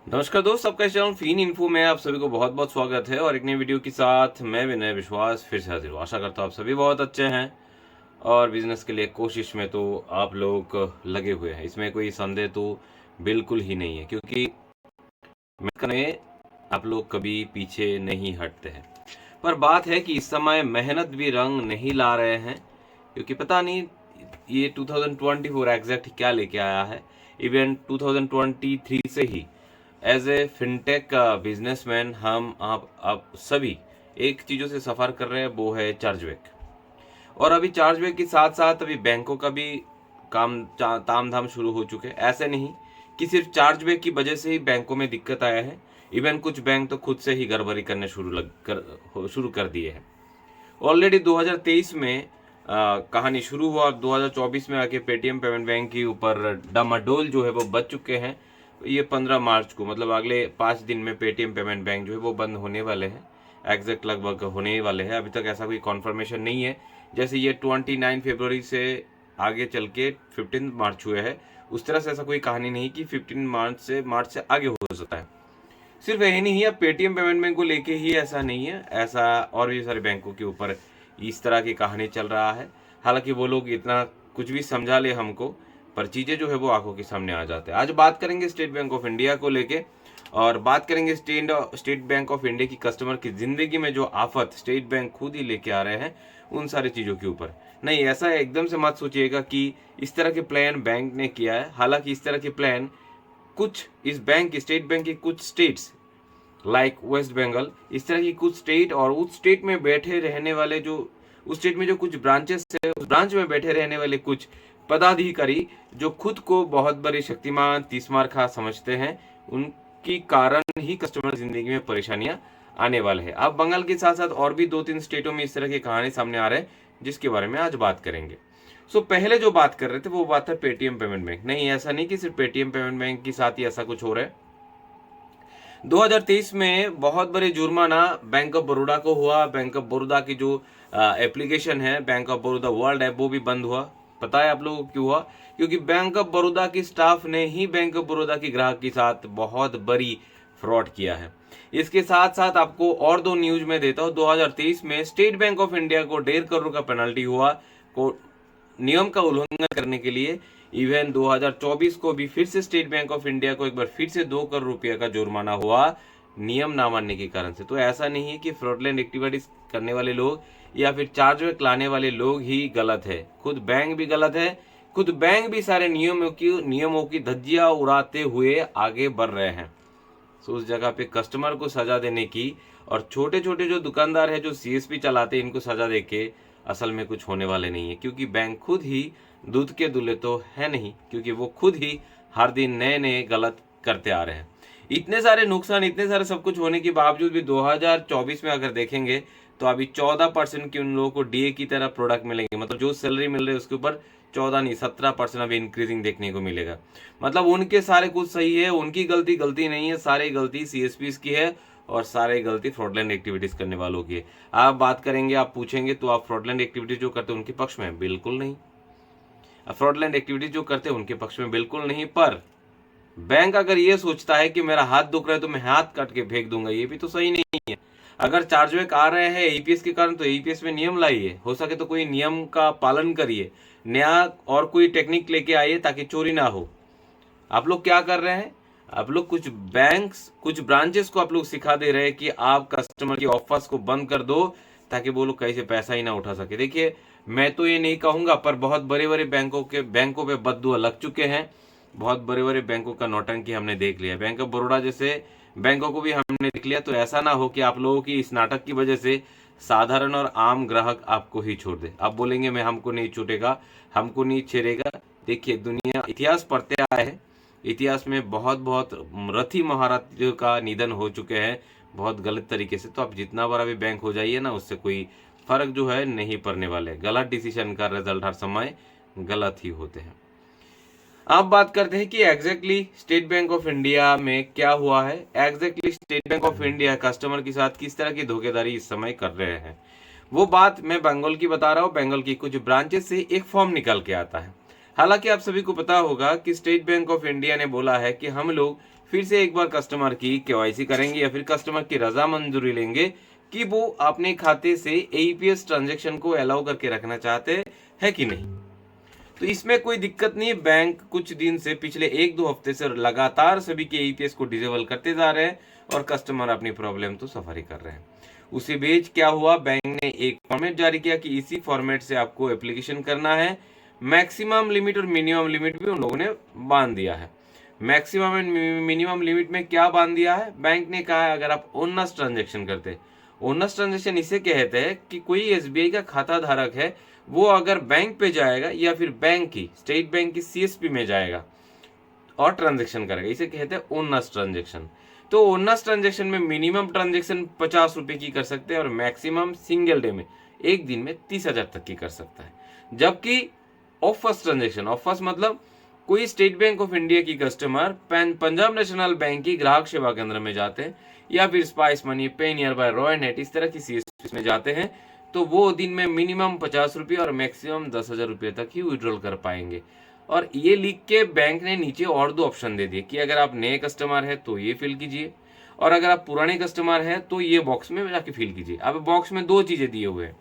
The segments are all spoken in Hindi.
नमस्कार दोस्त, आपका चैनल फिन इन्फो में आप सभी को बहुत बहुत स्वागत है। और एक नई वीडियो के साथ मैं विनय विश्वास फिर से हाजिर हूँ। आशा करता हूँ आप सभी बहुत अच्छे हैं और बिजनेस के लिए कोशिश में तो आप लोग लगे हुए हैं, इसमें कोई संदेह तो बिल्कुल ही नहीं है, क्योंकि में आप लोग कभी पीछे नहीं हटते हैं। पर बात है कि इस समय मेहनत भी रंग नहीं ला रहे हैं, क्योंकि पता नहीं ये 2024 एग्जैक्ट क्या लेके आया है। इवन 2023 से ही एज ए फिनटेक का बिजनेसमैन हम आप सभी एक चीज़ों से सफ़र कर रहे हैं, वो है चार्जबैक। और अभी चार्जबैक के साथ साथ अभी बैंकों का भी काम ताम धाम शुरू हो चुके हैं। ऐसे नहीं कि सिर्फ चार्जबैक की वजह से ही बैंकों में दिक्कत आया है, इवन कुछ बैंक तो खुद से ही गड़बड़ी करने शुरू कर दिए हैं। ऑलरेडी 2023 में कहानी शुरू हुआ और 2024 में आके पेटीएम पेमेंट बैंक के ऊपर डामाडोल जो है वो बच चुके हैं। ये 15 मार्च को, मतलब अगले 5 दिन में पेटीएम पेमेंट बैंक जो है वो बंद होने वाले हैं, एग्जैक्ट लगभग होने वाले हैं। अभी तक ऐसा कोई कॉन्फर्मेशन नहीं है। जैसे ये 29 फरवरी से आगे चल के 15 मार्च हुए हैं, उस तरह से ऐसा कोई कहानी नहीं कि 15 मार्च से आगे हो सकता है। सिर्फ यही नहीं है, पेटीएम पेमेंट बैंक को लेके ही ऐसा नहीं है, ऐसा और भी सारे बैंकों के ऊपर इस तरह की कहानी चल रहा है। हालांकि वो लोग इतना कुछ भी समझा ले हमको, पर चीज़ें जो है वो आंखों के सामने आ जाते हैं। आज बात करेंगे स्टेट बैंक ऑफ इंडिया को लेके, और बात करेंगे स्टेट बैंक ऑफ इंडिया की कस्टमर की जिंदगी में जो आफत स्टेट बैंक खुद ही लेके आ रहे हैं, उन सारी चीज़ों के ऊपर। नहीं, ऐसा एकदम से मत सोचिएगा कि इस तरह के प्लान बैंक ने किया है। हालांकि इस तरह के प्लान कुछ इस बैंक स्टेट बैंक की कुछ स्टेट्स लाइक वेस्ट बंगाल, इस तरह की कुछ स्टेट और उस स्टेट में बैठे रहने वाले जो उस स्टेट में जो कुछ ब्रांचेस है, उस ब्रांच में बैठे रहने वाले कुछ पदाधिकारी जो खुद को बहुत बड़े शक्तिमान तीसमार खा समझते हैं, उनकी कारण ही कस्टमर जिंदगी में परेशानियां आने वाले हैं। अब बंगाल के साथ साथ और भी 2-3 स्टेटों में इस तरह की कहानी सामने आ रहे हैं, जिसके बारे में आज बात करेंगे। पहले जो बात कर रहे थे वो बात है पेटीएम पेमेंट बैंक। नहीं, ऐसा नहीं कि सिर्फ पेटीएम पेमेंट बैंक के साथ ही ऐसा कुछ हो रहा है। 2023 में बहुत बड़े जुर्माना बैंक ऑफ बड़ौदा को हुआ। बैंक ऑफ बड़ौदा की जो एप्लीकेशन है bank of Baroda world app, वो भी बंद हुआ। पता है आप लोगों को क्यों हुआ? क्योंकि बैंक ऑफ बड़ौदा की स्टाफ ने ही बैंक ऑफ बड़ौदा की ग्राहक के साथ बहुत बड़ी फ्रॉड किया है। इसके साथ साथ आपको और दो न्यूज में देता हूँ। 2023 में स्टेट बैंक ऑफ इंडिया को 1.5 करोड़ का पेनल्टी हुआ को नियम का उल्लंघन करने के लिए। इवन 2024 को भी फिर से स्टेट बैंक ऑफ इंडिया को एक बार फिर से 2 करोड़ रुपए का जुर्माना हुआ नियम ना मानने के कारण से। तो ऐसा नहीं है कि फ्रॉडलेंट एक्टिविटीज करने वाले लोग या फिर चार्जबैक लाने वाले लोग ही गलत है, खुद बैंक भी गलत है। खुद बैंक भी सारे नियमों की धज्जियां उड़ाते हुए आगे बढ़ रहे हैं। तो उस जगह पे कस्टमर को सजा देने की और छोटे छोटे जो दुकानदार है जो सीएसपी चलाते हैं, इनको सजा देके असल में कुछ होने वाले नहीं है। क्योंकि बैंक खुद ही दूध के दूल्हे तो है नहीं, क्योंकि वो खुद ही हर दिन नए नए गलत करते आ रहे हैं। इतने सारे नुकसान, इतने सारे सब कुछ होने के बावजूद भी 2024 में अगर देखेंगे तो अभी 14% की उन लोगों को डीए की तरह प्रोडक्ट मिलेंगे। मतलब जो सैलरी मिल रही है उसके ऊपर 14 नहीं 17% अभी इंक्रीजिंग देखने को मिलेगा। मतलब उनके सारे कुछ सही है, उनकी गलती नहीं है, सारी गलती सीएसपीज की है और सारी गलती फ्रॉडलेंट एक्टिविटीज करने वालों की है। आप बात करेंगे, आप पूछेंगे तो आप फ्रॉडलेंट एक्टिविटीज जो करते हैं उनके पक्ष में? बिल्कुल नहीं। फ्रॉडलेंट एक्टिविटीज जो करते हैं उनके पक्ष में बिल्कुल नहीं। पर बैंक अगर ये सोचता है कि मेरा हाथ दुख रहा है तो मैं हाथ काट के फेंक दूंगा, ये भी तो सही नहीं है। अगर चार्जबैक आ रहे हैं ईपीएस के कारण तो ईपीएस में नियम लाइए, हो सके तो कोई नियम का पालन करिए, नया और कोई टेक्निक लेके आइए ताकि चोरी ना हो। आप लोग क्या कर रहे हैं? आप लोग कुछ बैंक्स, कुछ ब्रांचेस को आप लोग सिखा दे रहे हैं कि आप कस्टमर की ऑफर्स को बंद कर दो ताकि वो लोग कहीं से पैसा ही ना उठा सके। देखिए, मैं तो ये नहीं कहूंगा, पर बहुत बड़े बड़े बैंकों पे बद्दुआ लग चुके हैं। बहुत बड़े बड़े बैंकों का नौटंकी हमने देख लिया। बैंक ऑफ बड़ौदा जैसे बैंकों को भी हमने देख लिया। तो ऐसा ना हो कि आप लोगों की इस नाटक की वजह से साधारण और आम ग्राहक आपको ही छोड़ दे। आप बोलेंगे मैं हमको नहीं छूटेगा, हमको नहीं छेड़ेगा। देखिए, दुनिया इतिहास पढ़ते आए हैं, इतिहास में बहुत बहुत रथी महारथियों का निधन हो चुके हैं बहुत गलत तरीके से। तो आप जितना बड़ा भी बैंक हो जाइए ना, उससे कोई फर्क जो है नहीं पड़ने वाले। गलत डिसीजन का रिजल्ट हर समय गलत ही होते हैं। अब बात करते हैं कि exactly state bank of India में क्या हुआ है। Exactly state bank of India customer के साथ किस तरह की धोखेधारी इस समय कर रहे हैं, वो बात मैं बंगाल की बता रहा हूँ। बंगाल की कुछ ब्रांचेस से एक फॉर्म निकल के आता है। हालांकि आप सभी को पता होगा कि स्टेट बैंक ऑफ इंडिया ने बोला है कि हम लोग फिर से एक बार कस्टमर की केवाईसी करेंगे या फिर कस्टमर की रजा मंजूरी लेंगे कि वो अपने खाते से एईपीएस ट्रांजैक्शन को अलाउ करके रखना चाहते हैं कि नहीं। तो इसमें कोई दिक्कत नहीं है। बैंक कुछ दिन से, पिछले 1-2 हफ्ते से लगातार सभी के एईपीएस को डिसेबल करते जा रहे हैं और कस्टमर अपनी प्रॉब्लम तो सफर ही कर रहे हैं। उसी बीच क्या हुआ, बैंक ने एक फॉर्मेट जारी किया कि इसी फॉर्मेट से आपको एप्लीकेशन करना है। मैक्सिमम लिमिट और मिनिमम लिमिट भी उन लोगों ने बांध दिया है। मैक्सिमम एंड मिनिमम लिमिट में क्या बांध दिया है, बैंक ने कहा है अगर आप ओनर्स ट्रांजेक्शन करते हैं, ओनर्स ट्रांजेक्शन इसे कहते हैं कि कोई एसबीआई का खाता धारक है, वो अगर बैंक पे जाएगा या फिर बैंक की, स्टेट बैंक की सीएसपी में जाएगा और ट्रांजेक्शन करेगा, इसे कहते हैं ओनर्स ट्रांजेक्शन। तो ओनर्स ट्रांजेक्शन में मिनिमम ट्रांजेक्शन 50 रुपए की कर सकते हैं और मैक्सिमम सिंगल डे में, एक दिन में 30,000 तक की कर सकता है। जबकि ऑफर्स ट्रांजेक्शन, ऑफर्स मतलब कोई स्टेट बैंक ऑफ इंडिया की कस्टमर पंजाब नेशनल बैंक की ग्राहक सेवा केंद्र में जाते हैं या फिर स्पाइस मनी, पे नियर बाय, रॉय नेट, इस तरह की सीएसपी में जाते हैं, तो वो दिन में मिनिमम 50 रुपये और मैक्सिमम 10,000 रुपये तक ही विड्रॉल कर पाएंगे। और ये लिख के बैंक ने नीचे और 2 ऑप्शन दे दिए कि अगर आप नए कस्टमर है तो ये फिल कीजिए और अगर आप पुराने कस्टमर है तो ये बॉक्स में जाके फिल कीजिए। अब बॉक्स में 2 चीजें दिए हुए हैं,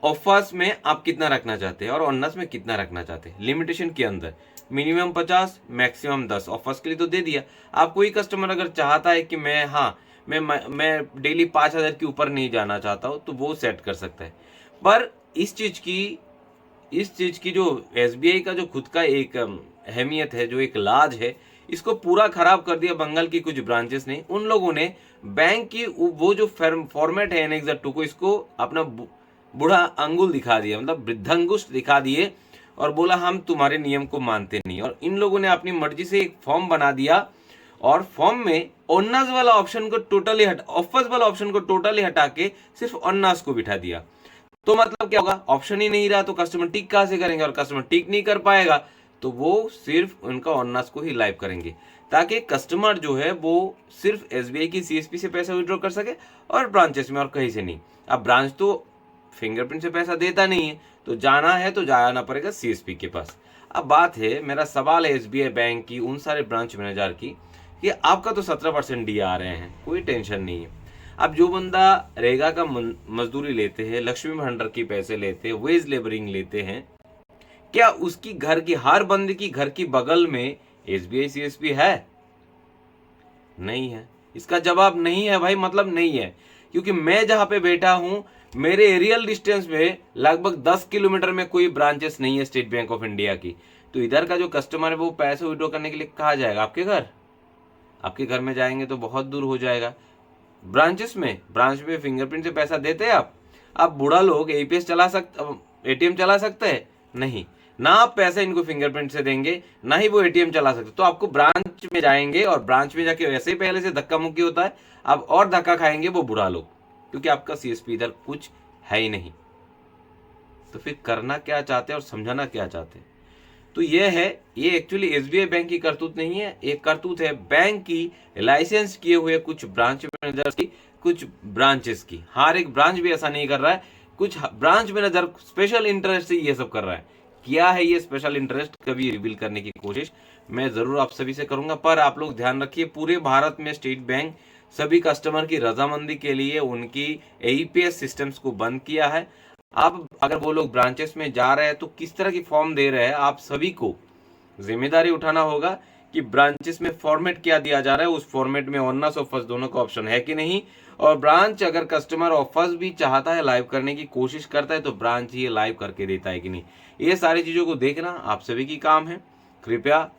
ऑफर्स में आप कितना रखना चाहते हैं और ऑनर्स में कितना रखना चाहते हैं, लिमिटेशन के अंदर मिनिमम 50 मैक्सिमम 10। ऑफर्स के लिए तो दे दिया। आप कोई कस्टमर अगर चाहता है कि मैं डेली 5,000 के ऊपर नहीं जाना चाहता हूं तो वो सेट कर सकता है। पर इस चीज की जो एसबीआई का जो खुद का एक अहमियत है, जो एक लाज है, इसको पूरा खराब कर दिया बंगाल की कुछ ब्रांचेस ने। उन लोगों ने बैंक की वो जो फॉर्मेट है एनेक्स 2 को, इसको अपना बूढ़ा अंगुल दिखा दिया, मतलब वृद्धांगुष्ठ दिखा दिए और बोला हम तुम्हारे नियम को मानते नहीं। और इन लोगों ने अपनी मर्जी से एक फॉर्म बना दिया और फॉर्म में ऑनर्स वाला ऑप्शन को टोटली ऑफर्स वाला ऑप्शन को टोटली हटा के सिर्फ ऑनर्स को बिठा दिया। तो मतलब क्या होगा, ऑप्शन ही नहीं रहा तो कस्टमर टिक कहां से करेंगे, और कस्टमर टिक नहीं कर पाएगा तो वो सिर्फ उनका ऑनर्स को ही लाइव करेंगे, ताकि कस्टमर जो है वो सिर्फ एसबीआई की सीएसपी से पैसा विड्रॉ कर सके और ब्रांचेस में और कहीं से नहीं। अब ब्रांच तो फिंगरप्रिंट से पैसा देता नहीं है, तो जाना है तो जाना पड़ेगा सीएसपी के पास। अब बात है, मेरा सवाल है एसबीआई बैंक की उन सारे ब्रांच मैनेजर की कि आपका तो 17% डी आ रहे हैं, कोई टेंशन नहीं है। अब जो बंदा रेगा का मजदूरी लेते हैं, लक्ष्मी भंडार की पैसे लेते हैं, वेज लेबरिंग लेते हैं, क्या उसकी घर की हर बंदे की घर की बगल में एसबीआई सीएसपी है? नहीं है। इसका जवाब नहीं है भाई, मतलब नहीं है, क्योंकि मैं जहां पे बैठा हूं मेरे एरियल डिस्टेंस में लगभग 10 किलोमीटर में कोई ब्रांचेस नहीं है स्टेट बैंक ऑफ इंडिया की। तो इधर का जो कस्टमर है वो पैसे विड्रॉ करने के लिए कहाँ जाएगा? आपके घर? आपके घर में जाएंगे तो बहुत दूर हो जाएगा। ब्रांच में फिंगरप्रिंट से पैसा देते हैं आप बूढ़ा लोग एपीएस चला सकते, एटीएम चला सकते हैं? नहीं ना, आप पैसा इनको फिंगरप्रिंट से देंगे ना ही वो एटीएम चला सकते। तो आपको ब्रांच में जाएंगे और ब्रांच में जाके वैसे ही पहले से धक्का मुक्की होता है, अब और धक्का खाएंगे वो बूढ़ा लोग, क्योंकि आपका सीएसपी इधर कुछ है ही नहीं। तो फिर करना क्या चाहते हैं और समझाना क्या चाहते हैं? तो ये है, ये एक्चुअली एसबीआई बैंक की करतूत नहीं है, एक करतूत है बैंक की लाइसेंस किए हुए कुछ ब्रांच मैनेजर्स की, कुछ ब्रांचेस की। हर एक ब्रांच भी ऐसा नहीं कर रहा है, कुछ ब्रांच मैनेजर स्पेशल इंटरेस्ट से ये सब कर रहा है। क्या है ये स्पेशल इंटरेस्ट, कभी रिवील करने की कोशिश मैं जरूर आप सभी से करूंगा। पर आप लोग ध्यान रखिए, पूरे भारत में स्टेट बैंक सभी कस्टमर की रजामंदी के लिए उनकी एईपीएस सिस्टम्स को बंद किया है। आप अगर वो लोग ब्रांचेस में जा रहे हैं तो किस तरह की फॉर्म दे रहे हैं, आप सभी को जिम्मेदारी उठाना होगा कि ब्रांचेस में फॉर्मेट क्या दिया जा रहा है, उस फॉर्मेट में ऑनर्स और फर्स्ट दोनों का ऑप्शन है कि नहीं। और ब्रांच अगर कस्टमर ऑफर्स भी चाहता है, लाइव करने की कोशिश करता है, तो ब्रांच ये लाइव करके देता है कि नहीं। ये सारी चीजों को देखना आप सभी की काम है। कृपया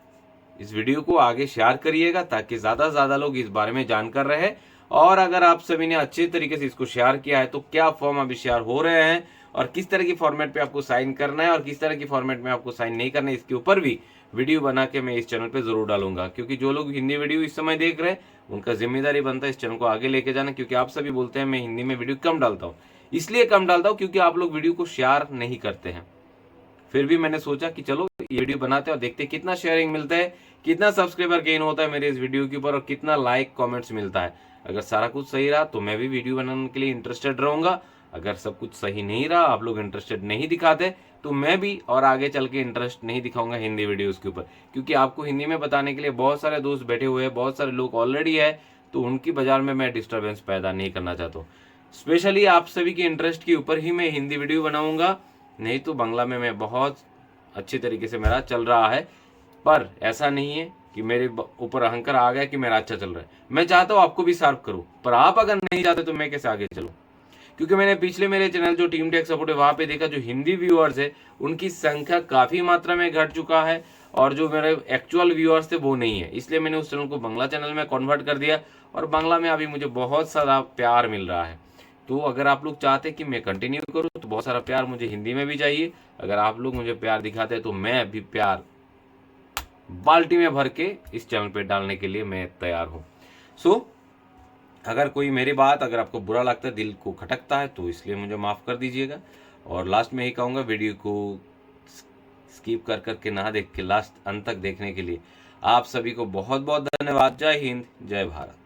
इस वीडियो को आगे शेयर करिएगा ताकि ज्यादा से ज्यादा लोग इस बारे में जानकर रहे। और अगर आप सभी ने अच्छे तरीके से इसको शेयर किया है तो क्या फॉर्म अभी शेयर हो रहे हैं और किस तरह की फॉर्मेट पे आपको साइन करना है और किस तरह की फॉर्मेट में आपको साइन नहीं करना है, इसके ऊपर भी वीडियो बना के मैं इस चैनल पे जरूर डालूंगा। क्योंकि जो लोग हिंदी वीडियो इस समय देख रहे हैं उनका जिम्मेदारी बनता है इस चैनल को आगे लेके जाना। क्योंकि आप सभी बोलते हैं मैं हिंदी में वीडियो कम डालता हूँ, इसलिए कम डालता हूँ क्योंकि आप लोग वीडियो को शेयर नहीं करते हैं। फिर भी मैंने सोचा कि चलो ये वीडियो बनाते हैं और देखते हैं कितना शेयरिंग मिलता है, कितना सब्सक्राइबर गेन होता है मेरे इस वीडियो के ऊपर और कितना लाइक कमेंट्स मिलता है। अगर सारा कुछ सही रहा तो मैं भी वीडियो बनाने के लिए इंटरेस्टेड रहूंगा अगर सब कुछ सही नहीं रहा, आप लोग इंटरेस्टेड नहीं दिखाते, तो मैं भी और आगे चल के इंटरेस्ट नहीं दिखाऊंगा हिंदी वीडियोस के ऊपर, क्योंकि आपको हिंदी में बताने के लिए बहुत सारे दोस्त बैठे हुए हैं, बहुत सारे लोग ऑलरेडी है, तो उनकी बाजार में मैं डिस्टर्बेंस पैदा नहीं करना चाहता हूँ। स्पेशली आप सभी के इंटरेस्ट के ऊपर ही मैं हिंदी वीडियो बनाऊंगा, नहीं तो बांग्ला में मैं बहुत अच्छी तरीके से मेरा चल रहा है। पर ऐसा नहीं है कि मेरे ऊपर अहंकार आ गया कि मेरा अच्छा चल रहा है। मैं चाहता हूँ आपको भी शार्प करूँ, पर आप अगर नहीं चाहते तो मैं कैसे आगे चलूँ? क्योंकि मैंने पिछले मेरे चैनल जो टीम टेक सपोर्ट है वहां पे देखा, जो हिंदी व्यूअर्स है उनकी संख्या काफी मात्रा में घट चुका है, और जो मेरे एक्चुअल व्यूअर्स थे वो नहीं है। इसलिए मैंने उस चैनल को बांग्ला चैनल में कन्वर्ट कर दिया, और बांग्ला में अभी मुझे बहुत सारा प्यार मिल रहा है। तो अगर आप लोग चाहते कि मैं कंटिन्यू करूँ, तो बहुत सारा प्यार मुझे हिंदी में भी चाहिए। अगर आप लोग मुझे प्यार दिखाते हैं तो मैं भी प्यार बाल्टी में भर के इस चैनल पे डालने के लिए मैं तैयार हूँ। सो अगर कोई मेरी बात अगर आपको बुरा लगता है, दिल को खटकता है, तो इसलिए मुझे माफ़ कर दीजिएगा। और लास्ट में ही कहूँगा, वीडियो को स्किप कर करके ना देख के लास्ट अंत तक देखने के लिए आप सभी को बहुत बहुत धन्यवाद। जय हिंद, जय भारत।